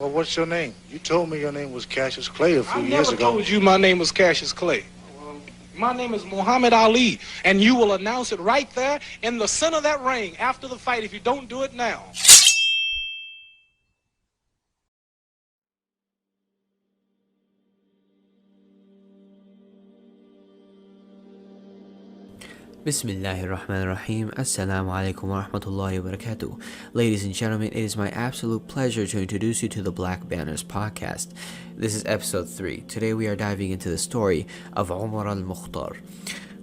Well, what's your name? You told me your name was Cassius Clay a few I years never ago. told you my name was Cassius Clay. My name is Muhammad Ali, and you will announce it right there in the center of that ring after the fight if you don't do it now. Bismillahirrahmanirrahim. Assalamu alaikum wa rahmatullahi wa barakatuh. Ladies and gentlemen, it is my absolute pleasure to introduce you to the Black Banners podcast. This is episode 3. Today we are diving into the story of Umar Al Mukhtar,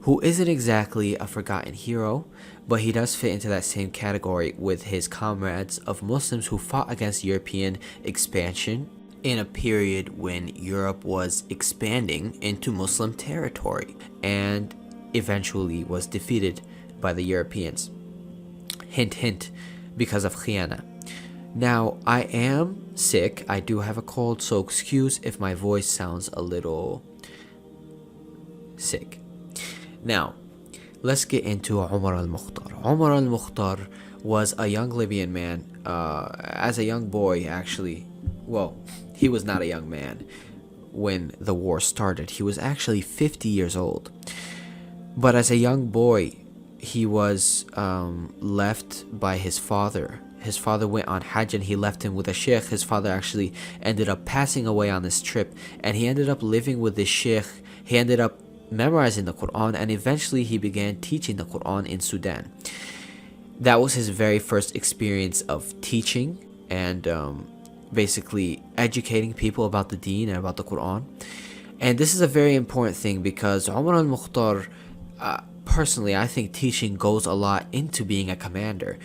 who isn't exactly a forgotten hero, but he does fit into that same category with his comrades of Muslims who fought against European expansion in a period when Europe was expanding into Muslim territory and eventually was defeated by the Europeans. Hint, hint, because of khiyana. Now, I am sick. I do have a cold, so excuse if my voice sounds a little sick. Now, let's get into Umar Al Mukhtar. Umar Al Mukhtar was a young Libyan man, as a young boy, actually. Well, he was not a young man when the war started. He was actually 50 years old. But as a young boy, he was left by his father. His father went on Hajj and he left him with a sheikh. His father actually ended up passing away on this trip, and he ended up living with this sheikh. He ended up memorizing the Quran, and eventually he began teaching the Quran in Sudan. That was his very first experience of teaching and basically educating people about the deen and about the Quran. And this is a very important thing because Umar Al Mukhtar, personally, I think teaching goes a lot into being a commander.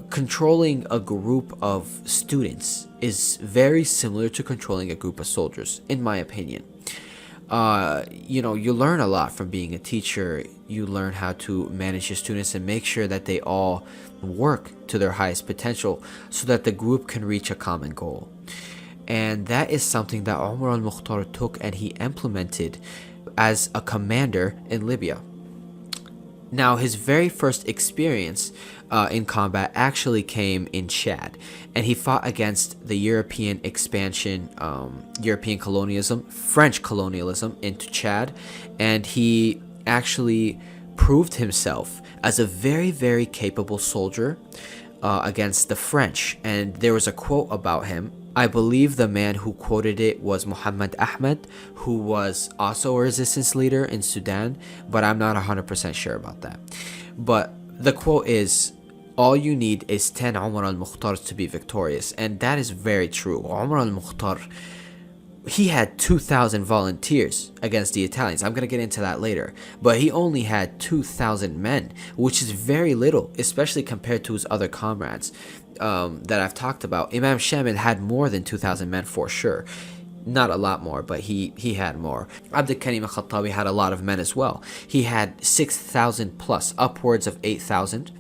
Controlling a group of students is very similar to controlling a group of soldiers, in my opinion. You learn a lot from being a teacher. You learn how to manage your students and make sure that they all work to their highest potential so that the group can reach a common goal. And that is something that Umar Al Mukhtar took and he implemented as a commander in Libya. Now, his very first experience in combat actually came in Chad, and he fought against the European expansion, European colonialism, French colonialism into Chad, and he actually proved himself as a very, very capable soldier against the French. And there was a quote about him. I believe the man who quoted it was Muhammad Ahmed, who was also a resistance leader in Sudan, but I'm not 100% sure about that. But the quote is, all you need is 10 Umar al-Mukhtars to be victorious. And that is very true. Umar al-Mukhtar, he had 2,000 volunteers against the Italians. I'm going to get into that later. But he only had 2,000 men, which is very little, especially compared to his other comrades that I've talked about. Imam Shamil had more than 2,000 men for sure. Not a lot more, but he had more. Abd al-Karim al-Khattabi had a lot of men as well. He had 6,000 plus, upwards of 8,000.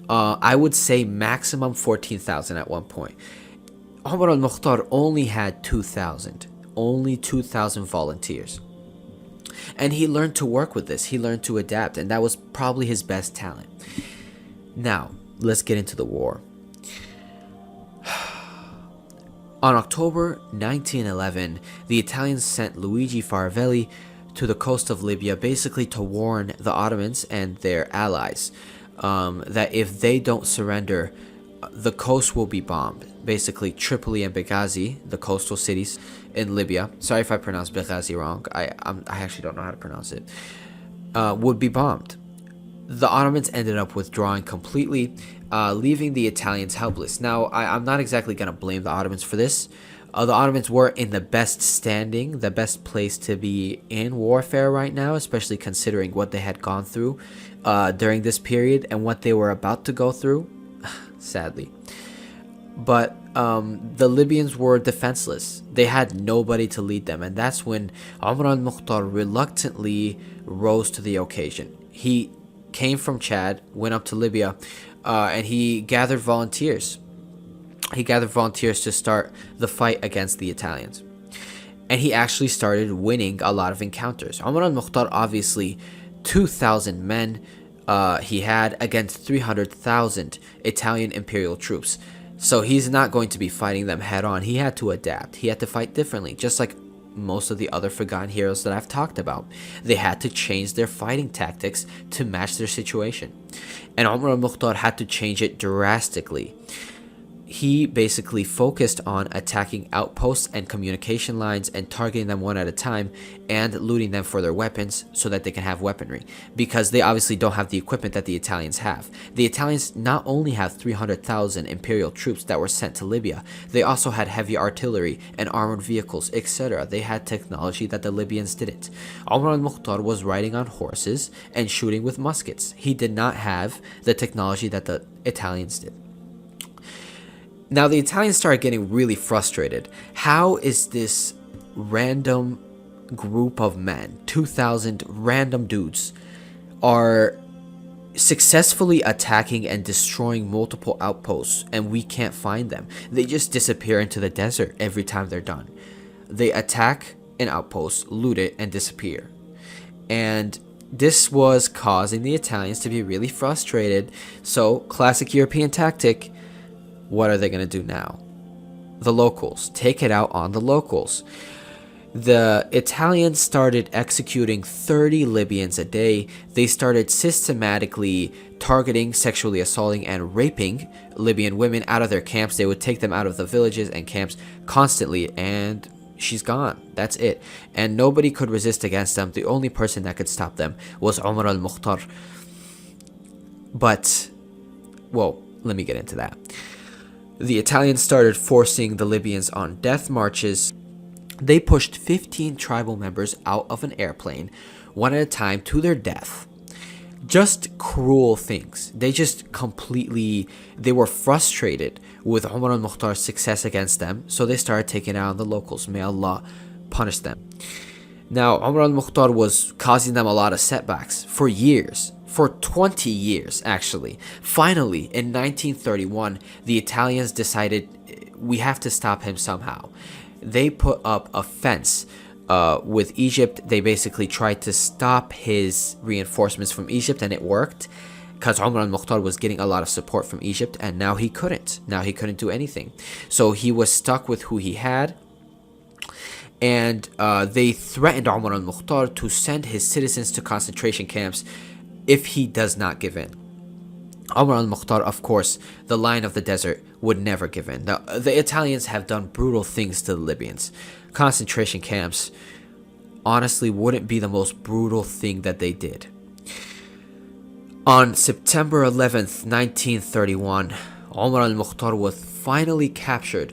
I would say maximum 14,000 at one point. Umar al-Mukhtar only had 2,000. Only 2,000 volunteers. And he learned to work with this. He learned to adapt, and that was probably his best talent. Now, let's get into the war. On October 1911, the Italians sent Luigi Faravelli to the coast of Libya basically to warn the Ottomans and their allies that if they don't surrender, the coast will be bombed. Basically, Tripoli and Benghazi, the coastal cities in Libya, sorry if I pronounced Benghazi wrong, I actually don't know how to pronounce it, would be bombed. The Ottomans ended up withdrawing completely, leaving the Italians helpless. Now, I'm not exactly going to blame the Ottomans for this. The Ottomans were in the best standing, the best place to be in warfare right now, especially considering what they had gone through during this period and what they were about to go through, sadly. But the Libyans were defenseless. They had nobody to lead them, and that's when Umar al-Mukhtar reluctantly rose to the occasion. He came from Chad, went up to Libya, and he gathered volunteers. He gathered volunteers to start the fight against the Italians. And he actually started winning a lot of encounters. Umar al-Mukhtar, obviously, 2,000 men he had against 300,000 Italian imperial troops. So he's not going to be fighting them head on. He had to adapt. He had to fight differently, just like most of the other forgotten heroes that I've talked about. They had to change their fighting tactics to match their situation. And Umar al Mukhtar had to change it drastically. He basically focused on attacking outposts and communication lines and targeting them one at a time and looting them for their weapons so that they can have weaponry, because they obviously don't have the equipment that the Italians have. The Italians not only have 300,000 imperial troops that were sent to Libya, they also had heavy artillery and armored vehicles, etc. They had technology that the Libyans didn't. Umar al-Mukhtar was riding on horses and shooting with muskets. He did not have the technology that the Italians did. Now, the Italians started getting really frustrated. How is this random group of men, 2,000 random dudes, are successfully attacking and destroying multiple outposts and we can't find them? They just disappear into the desert every time they're done. They attack an outpost, loot it, and disappear. And this was causing the Italians to be really frustrated. So, classic European tactic. What are they going to do now? The locals. Take it out on the locals. The Italians started executing 30 Libyans a day. They started systematically targeting, sexually assaulting, and raping Libyan women out of their camps. They would take them out of the villages and camps constantly, and she's gone. That's it. And nobody could resist against them. The only person that could stop them was Umar al Mukhtar. But, well, let me get into that. The Italians started forcing the Libyans on death marches. They pushed 15 tribal members out of an airplane, one at a time, to their death. Just cruel things. They were frustrated with Umar al-Mukhtar's success against them, so they started taking out on the locals. May Allah punish them. Now, Umar al-Mukhtar was causing them a lot of setbacks for years. For 20 years, actually. Finally, in 1931, the Italians decided we have to stop him somehow. They put up a fence with Egypt. They basically tried to stop his reinforcements from Egypt, and it worked, because Umar al-Mukhtar was getting a lot of support from Egypt, and now he couldn't. Now he couldn't do anything. So he was stuck with who he had. And they threatened Umar al-Mukhtar to send his citizens to concentration camps if he does not give in. Umar al-Mukhtar, of course, the Lion of the Desert, would never give in. The Italians have done brutal things to the Libyans. Concentration camps, honestly, wouldn't be the most brutal thing that they did. On September 11th, 1931, Umar al-Mukhtar was finally captured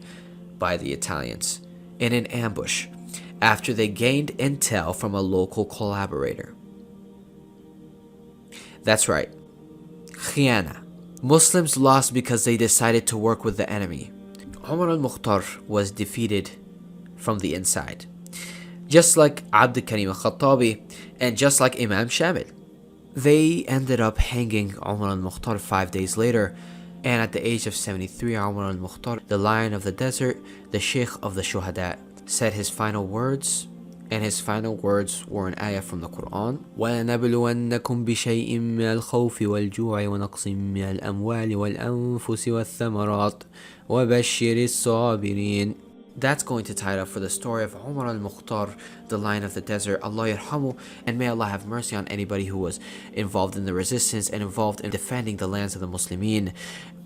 by the Italians in an ambush after they gained intel from a local collaborator. That's right. Khiyana. Muslims lost because they decided to work with the enemy. Umar al-Mukhtar was defeated from the inside. Just like Abd al-Karim al-Khattabi and just like Imam Shamil. They ended up hanging Umar al-Mukhtar 5 days later, and at the age of 73, Umar al-Mukhtar, the Lion of the Desert, the Sheikh of the Shuhada, said his final words. And his final words were an ayah from the Quran. وَلَنَبْلُوَنَّكُمْ بِشَيْءٍ مِّنَ الْخَوْفِ وَالْجُوعِ وَنَقْصٍ مِّنَ الْأَمْوَالِ وَالْأَنفُسِ وَالثَّمَرَاتِ وَبَشِّرِ الصَّابِرِينَ. That's going to tie it up for the story of Umar al-Mukhtar, the Lion of the Desert. Allah yarhamu, and may Allah have mercy on anybody who was involved in the resistance and involved in defending the lands of the Muslimin.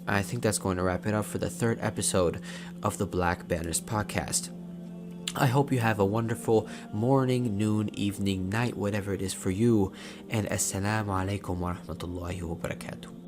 I think that's going to wrap it up for the third episode of the Black Banners podcast. I hope you have a wonderful morning, noon, evening, night, whatever it is for you. And assalamu alaikum wa rahmatullahi wa barakatuh.